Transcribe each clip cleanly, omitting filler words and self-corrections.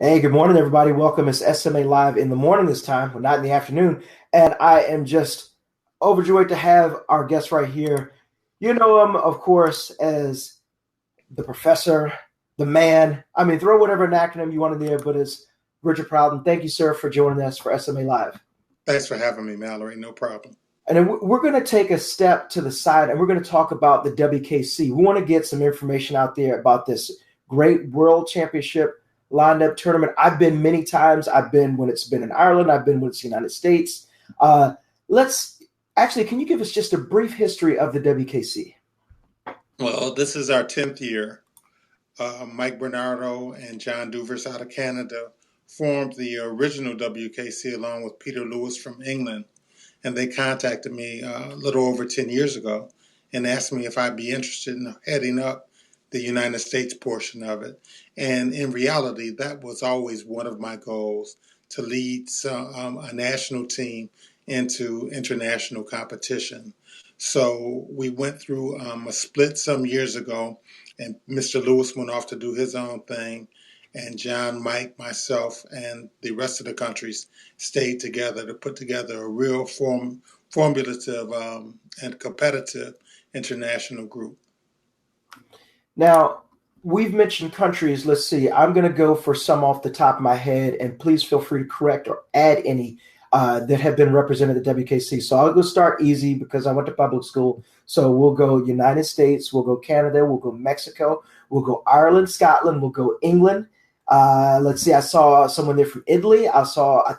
Hey, good morning, everybody. Welcome. It's SMA Live in the morning this time, but not in the afternoon. And I am just overjoyed to have our guest right here. You know him, of course, as the professor, the man. I mean, throw whatever acronym you want in there, but it's Richard Plowden. Thank you, sir, for joining us for SMA Live. Thanks for having me, Mallory. No problem. And then we're going to take a step to the side and we're going to talk about the WKC. We want to get some information out there about this great world championship lined up tournament. I've been many times. I've been when it's been in Ireland. I've been when it's the United States. Let's actually, can you give us just a brief history of the WKC? Well, this is our 10th year. Mike Bernardo and John Duvers out of Canada formed the original WKC along with Peter Lewis from England. And they contacted me a little over 10 years ago and asked me if I'd be interested in heading up the United States portion of it. And in reality, that was always one of my goals, to lead a national team into international competition. So we went through a split some years ago, and Mr. Lewis went off to do his own thing, and John, Mike, myself, and the rest of the countries stayed together to put together a real formulative and competitive international group. Now, we've mentioned countries. Let's see. I'm going to go for some off the top of my head, and please feel free to correct or add any that have been represented at the WKC. So I'll go start easy because I went to public school. So we'll go United States, we'll go Canada, we'll go Mexico, we'll go Ireland, Scotland, we'll go England. Let's see. I saw someone there from Italy. I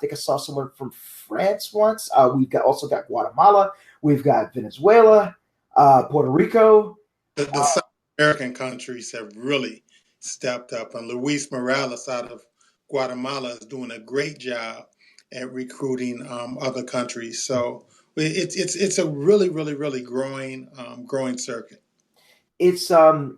think I saw someone from France once. Also got Guatemala. We've got Venezuela, Puerto Rico. The South American countries have really stepped up, and Luis Morales out of Guatemala is doing a great job at recruiting other countries. So it's a really growing circuit. It's Now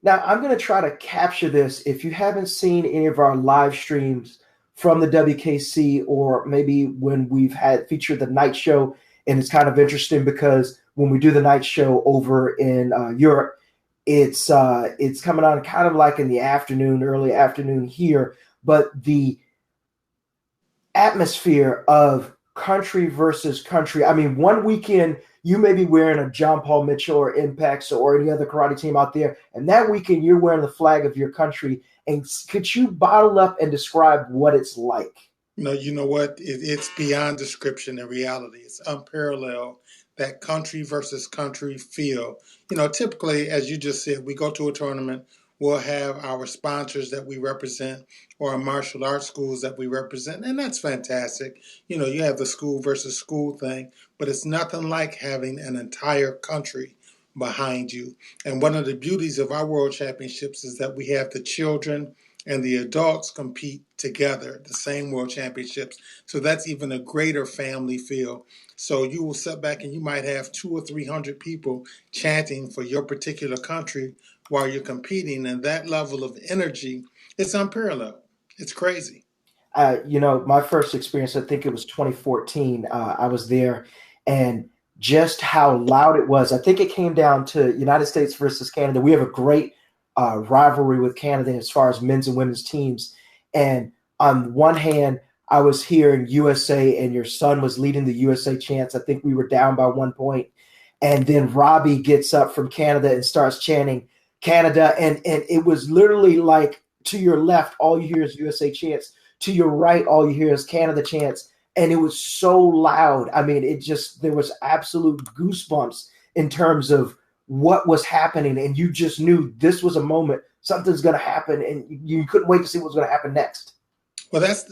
I'm going to try to capture this. If you haven't seen any of our live streams from the WKC, or maybe when we've had featured the night show, and it's kind of interesting because when we do the night show over in Europe, it's coming on kind of like in the afternoon, early afternoon here, but the atmosphere of country versus country. I mean, one weekend you may be wearing a John Paul Mitchell or Impacts or any other karate team out there, and that weekend you're wearing the flag of your country. And could you bottle up and describe what it's like? No, you know what? It's beyond description and reality. It's unparalleled, that country versus country feel. Typically, as you just said, we go to a tournament, we'll have our sponsors that we represent or our martial arts schools that we represent, and that's fantastic. You have the school versus school thing, but it's nothing like having an entire country behind you. And one of the beauties of our world championships is that we have the children and the adults compete together, the same world championships. So that's even a greater family feel. So you will sit back and you might have 200 or 300 people chanting for your particular country while you're competing. And that level of energy, it's unparalleled. It's crazy. My first experience, I think it was 2014. I was there, and just how loud it was. I think it came down to United States versus Canada. We have a great rivalry with Canada as far as men's and women's teams. And on one hand, I was here in USA, and your son was leading the USA chants. I think we were down by 1 point. And then Robbie gets up from Canada and starts chanting Canada. And it was literally like, to your left, all you hear is USA chants. To your right, all you hear is Canada chants. And it was so loud. I mean, there was absolute goosebumps in terms of what was happening. And you just knew this was a moment, something's going to happen. And you couldn't wait to see what was going to happen next. Well, that's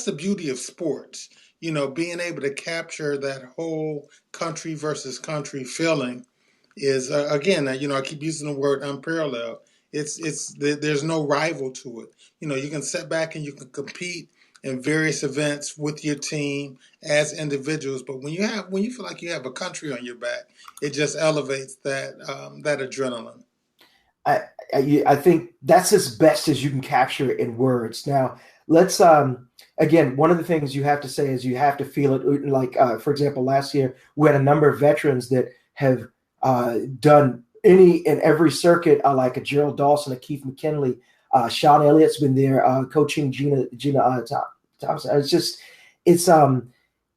the beauty of sports. Being able to capture that whole country versus country feeling is again. I keep using the word unparalleled. There's no rival to it. You can sit back and you can compete in various events with your team as individuals, but when you feel like you have a country on your back, it just elevates that adrenaline. I think that's as best as you can capture it in words. Now, let's again, one of the things you have to say is you have to feel it. Like, for example, last year we had a number of veterans that have done any and every circuit, like a Gerald Dawson, a Keith McKinley, Sean Elliott's been there coaching Gina Thompson. It's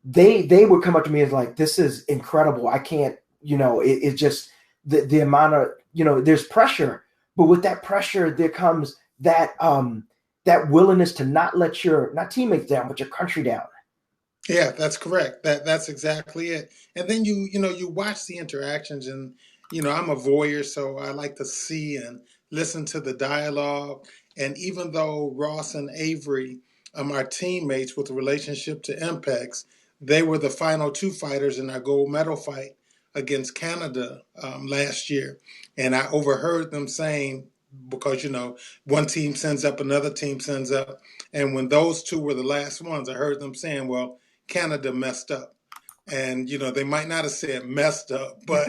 they would come up to me as like, this is incredible. I can't, it just the amount of, there's pressure, but with that pressure there comes that willingness to not let your not teammates down, but your country down. Yeah, that's correct. That's exactly it. And then you watch the interactions, and I'm a voyeur, so I like to see and listen to the dialogue. And even though Ross and Avery are teammates with a relationship to Impex, they were the final two fighters in our gold medal fight against Canada last year. And I overheard them saying, because one team sends up, another team sends up, and when those two were the last ones, I heard them saying, "Well, Canada messed up." And they might not have said messed up, but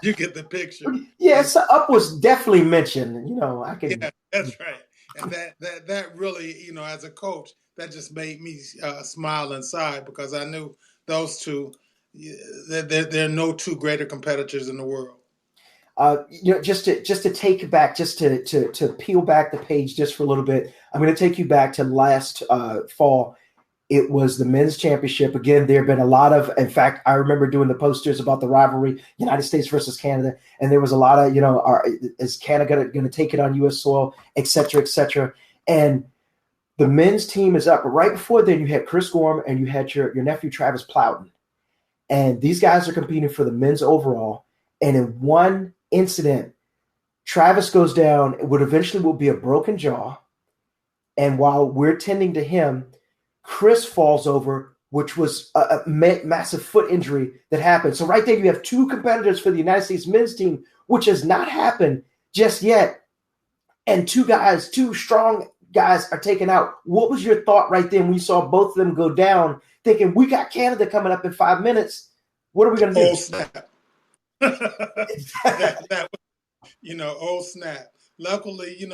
you get the picture. Yeah, And so up was definitely mentioned. I can. yeah, that's right. And that really, as a coach, that just made me smile inside, because I knew those two. There are no two greater competitors in the world. Just to take you back, just to peel back the page just for a little bit. I'm going to take you back to last fall. It was the men's championship. Again, there have been a lot of, in fact, I remember doing the posters about the rivalry, United States versus Canada. And there was a lot of, is Canada going to take it on U.S. soil, et cetera, et cetera. And the men's team is up. But right before then, you had Chris Gorham and you had your nephew, Travis Plowden. And these guys are competing for the men's overall. And in one incident, Travis goes down, what eventually will be a broken jaw. And while we're tending to him, Chris falls over, which was a massive foot injury that happened. So right there, you have two competitors for the United States men's team, which has not happened just yet. And two strong guys are taken out. What was your thought right then when you saw both of them go down, thinking, we got Canada coming up in 5 minutes? What are we going to do? Oh, snap. that oh snap. Luckily,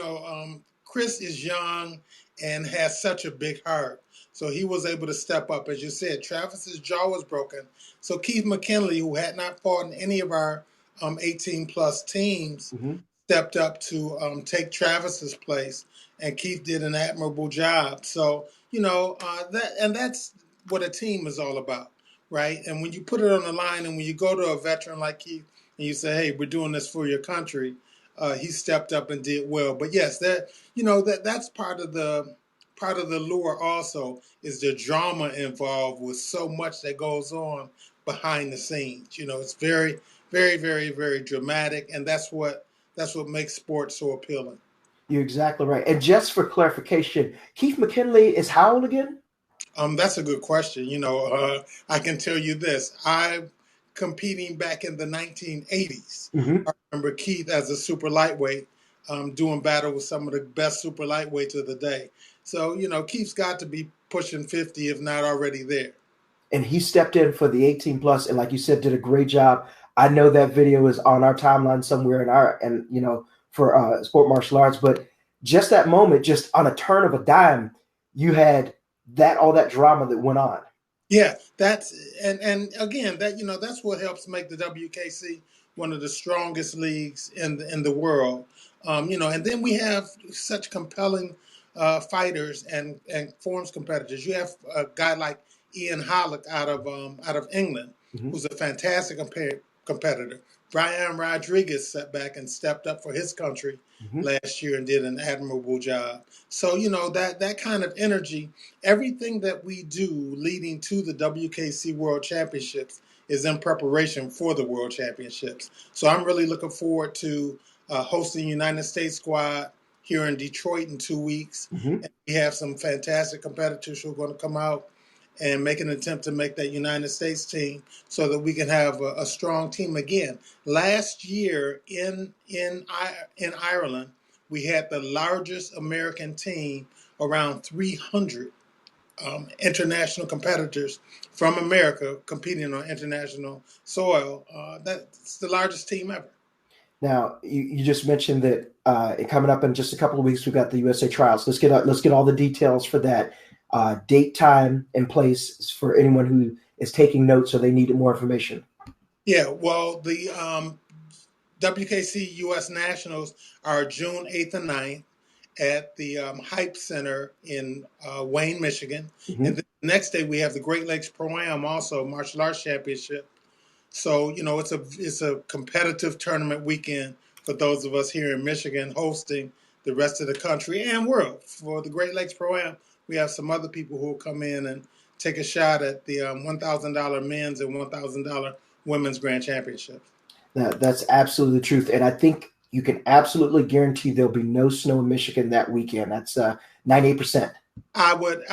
Chris is young and has such a big heart. So he was able to step up. As you said, Travis's jaw was broken. So Keith McKinley, who had not fought in any of our 18 plus teams, stepped up to take Travis's place, and Keith did an admirable job. So that's what a team is all about, right? And when you put it on the line, and when you go to a veteran like Keith and you say, "Hey, we're doing this for your country," he stepped up and did well. But yes, that's part of the lure. Also, is the drama involved with so much that goes on behind the scenes. It's very, very, very, very dramatic, and that's what makes sports so appealing. You're exactly right. And just for clarification, Keith McKinley is how old again? That's a good question. I can tell you this: I'm competing back in the 1980s. Mm-hmm. I remember Keith as a super lightweight, doing battle with some of the best super lightweights of the day. So Keith's got to be pushing 50, if not already there. And he stepped in for the 18 plus, and like you said, did a great job. I know that video is on our timeline somewhere for sport martial arts. But just that moment, just on a turn of a dime, you had all that drama that went on. Yeah, that's and again, that's what helps make the WKC one of the strongest leagues in the world. And then we have such compelling fighters and forms competitors. You have a guy like Ian Hollick out of England, Mm-hmm. who's a fantastic competitor. Brian Rodriguez sat back and stepped up for his country Mm-hmm. last year and did an admirable job. So that kind of energy, everything that we do leading to the WKC World Championships is in preparation for the World Championships. So I'm really looking forward to hosting United States squad here in Detroit in 2 weeks. Mm-hmm. And we have some fantastic competitors who are going to come out and make an attempt to make that United States team so that we can have a strong team again. Last year in Ireland, we had the largest American team, around 300 international competitors from America competing on international soil. That's the largest team ever. Now, you just mentioned that coming up in just a couple of weeks, we've got the USA trials. Let's get all the details for that. Date, time, and place for anyone who is taking notes or they need more information. Yeah, well, the WKC US Nationals are June 8th and 9th, at the Hype Center in Wayne, Michigan. Mm-hmm. And then the next day we have the Great Lakes Pro-Am, also martial arts championship. So it's a competitive tournament weekend for those of us here in Michigan hosting the rest of the country and world. For the Great Lakes Pro-Am, we have some other people who will come in and take a shot at the $1,000 men's and $1,000 women's grand championships. That's absolutely the truth. And I think you can absolutely guarantee there'll be no snow in Michigan that weekend. That's 98%. I would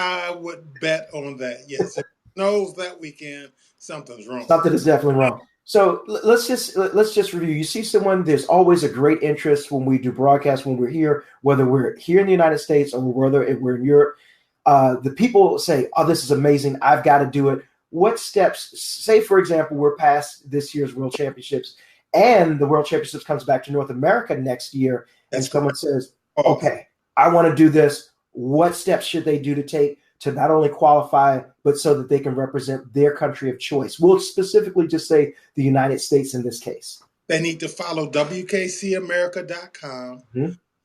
bet on that. Yes, if it snows that weekend, something's wrong. Something is definitely wrong. So let's just review. You see someone, there's always a great interest when we do broadcasts, when we're here, whether we're here in the United States or whether we're in Europe. The people say, oh, this is amazing. I've got to do it. What steps, say, for example, we're past this year's World Championships and the World Championships comes back to North America next year, and someone says, okay, I want to do this. What steps should they do to take to not only qualify, but so that they can represent their country of choice? We'll specifically just say the United States in this case. They need to follow WKCAmerica.com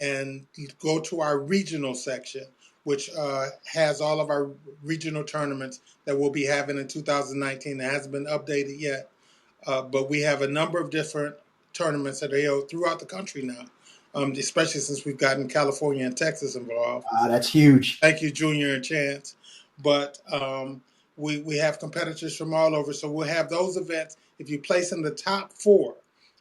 and go to our regional section, which has all of our regional tournaments that we'll be having in 2019. It hasn't been updated yet, but we have a number of different tournaments that are held throughout the country now, especially since we've gotten California and Texas involved. That's huge. Thank you, Junior and Chance. But we have competitors from all over, so we'll have those events. If you place in the top 4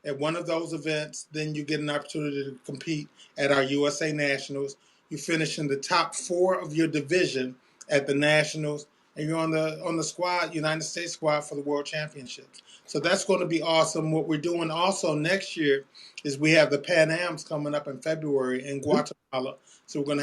at one of those events, then you get an opportunity to compete at our USA Nationals. You finish in the top 4 of your division at the Nationals, and you're on the squad, United States squad, for the World Championships. So that's going to be awesome. What we're doing also next year is we have the Pan Ams coming up in February in Guatemala. So we're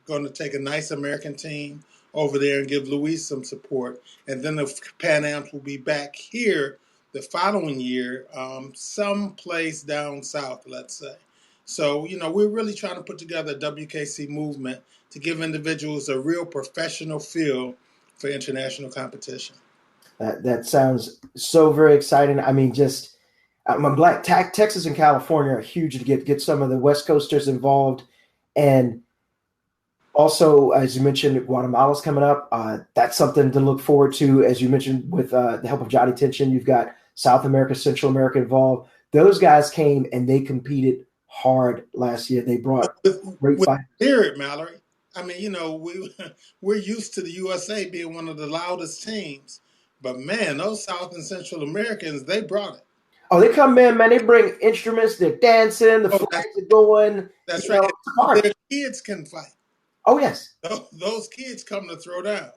going to take a nice American team over there and give Luis some support. And then the Pan Ams will be back here the following year, someplace down south, let's say. So, we're really trying to put together a WKC movement to give individuals a real professional feel for international competition. That sounds so very exciting. I mean, I'm glad Texas and California are huge to get some of the West Coasters involved. And also, as you mentioned, Guatemala's coming up. That's something to look forward to. As you mentioned, with the help of Johnny Tension, you've got South America, Central America involved. Those guys came and they competed hard last year. They brought great fighters. Spirit, Mallory. I mean, we're used to the USA being one of the loudest teams. But, man, those South and Central Americans, they brought it. Oh, they come in, man. They bring instruments. They're dancing. The flags are going. That's right. Their kids can fight. Oh, yes. Those kids come to throw down.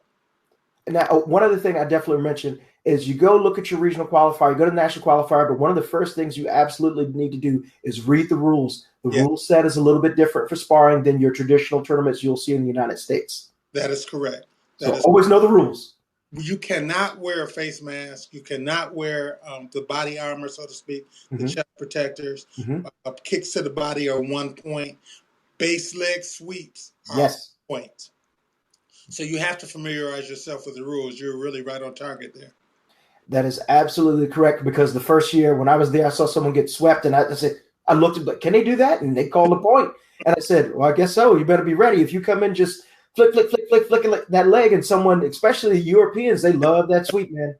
Now, one other thing I definitely mentioned is you go look at your regional qualifier, you go to the national qualifier, but one of the first things you absolutely need to do is read the rules. The rule set is a little bit different for sparring than your traditional tournaments you'll see in the United States. That is correct. Always know the rules. You cannot wear a face mask. You cannot wear the body armor, so to speak, the chest protectors. Kicks to the body are 1 point. Base leg sweeps are 1 point. So you have to familiarize yourself with the rules. You're really right on target there. That is absolutely correct, because the first year when I was there, I saw someone get swept, and I said, I looked at, can they do that? And they called a point. And I said, well, I guess so. You better be ready. If you come in just flick that leg, and someone, especially the Europeans, they love that sweep, man.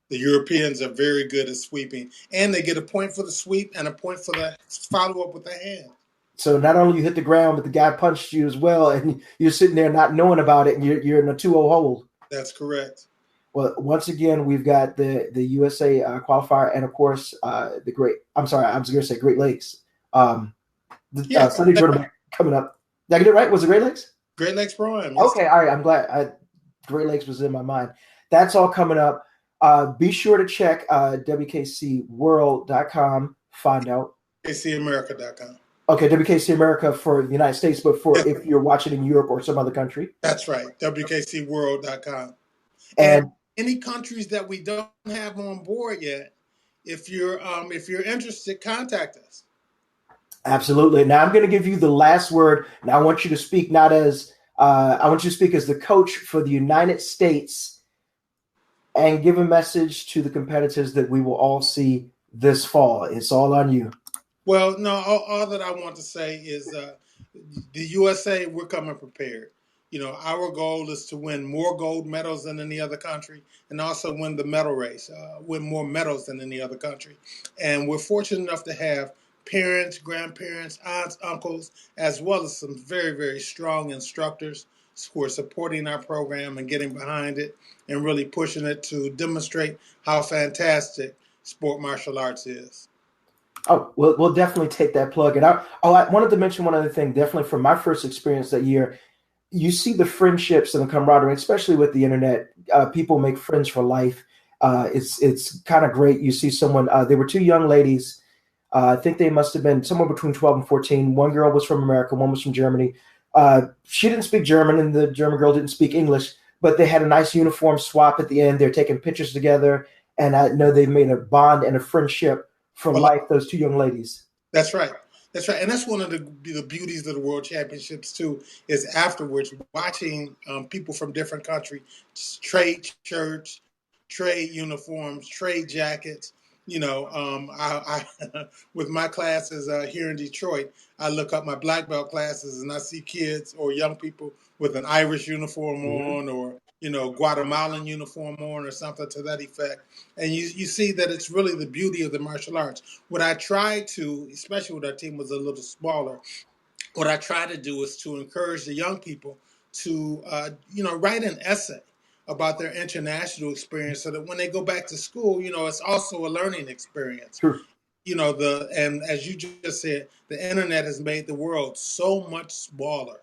The Europeans are very good at sweeping, and they get a point for the sweep and a point for the follow-up with the hand. So not only you hit the ground, but the guy punched you as well, and you're sitting there not knowing about it, and you're in a 2-0 hold. That's correct. Well, once again, we've got the USA qualifier, and of course Great Lakes. Sunday tournament coming up. Did I get it right? Was it Great Lakes? Great Lakes Pro-Am. Okay, all right. I'm glad. Great Lakes was in my mind. That's all coming up. Be sure to check WKCWorld.com. Find out. WKCAmerica.com. Okay, WKC America for the United States, but if you're watching in Europe or some other country. That's right, WKCWorld.com. And any countries that we don't have on board yet, if you're interested, contact us. Absolutely. Now I'm going to give you the last word. Now I want you to speak I want you to speak as the coach for the United States and give a message to the competitors that we will all see this fall. It's all on you. Well, no, all that I want to say is The USA, we're coming prepared. You know, our goal is to win more gold medals than any other country, and also win the medal race, win more medals than any other country. And we're fortunate enough to have parents, grandparents, aunts, uncles, as well as some very, very strong instructors who are supporting our program and getting behind it and really pushing it to demonstrate how fantastic sport martial arts is. Oh, we'll definitely take that plug. And I wanted to mention one other thing, definitely from my first experience that year. You see the friendships and the camaraderie, especially with the internet. People make friends for life. It's kind of great. You see someone. There were two young ladies. I think they must have been somewhere between 12 and 14. One girl was from America. One was from Germany. She didn't speak German, and the German girl didn't speak English. But they had a nice uniform swap at the end. They're taking pictures together, and I know they've made a bond and a friendship for Well, life. Those two young ladies. that's right. That's right, and that's one of the beauties of the World Championships too. Is afterwards watching people from different countries trade shirts, trade uniforms, trade jackets. You know, I with my classes here in Detroit, I look up my black belt classes and I see kids or young people with an Irish uniform Mm-hmm. on, or Guatemalan uniform on, or something to that effect. And you see that it's really the beauty of the martial arts. What I try to, especially when our team was a little smaller, what I try to do is to encourage the young people to, write an essay about their international experience, so that when they go back to school, it's also a learning experience. True. And as you just said, the internet has made the world so much smaller.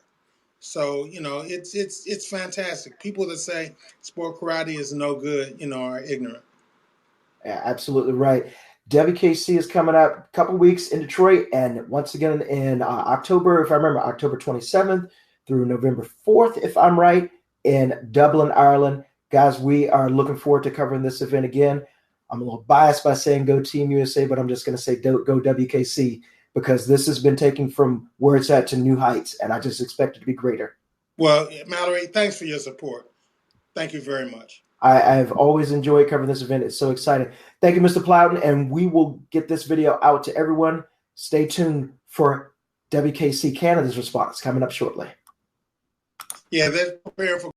So it's fantastic. People that say sport karate is no good, are ignorant. Yeah, absolutely right. WKC is coming up a couple weeks in Detroit, and once again in October, if I remember, October 27th through November 4th, if I'm right, in Dublin, Ireland. Guys, we are looking forward to covering this event again. I'm a little biased by saying go Team USA, but I'm just going to say go WKC, because this has been taken from where it's at to new heights, and I just expect it to be greater. Well, Mallory, thanks for your support. Thank you very much. I've always enjoyed covering this event. It's so exciting. Thank you, Mr. Plowden, and we will get this video out to everyone. Stay tuned for WKC Canada's response coming up shortly. Yeah, they're preparing for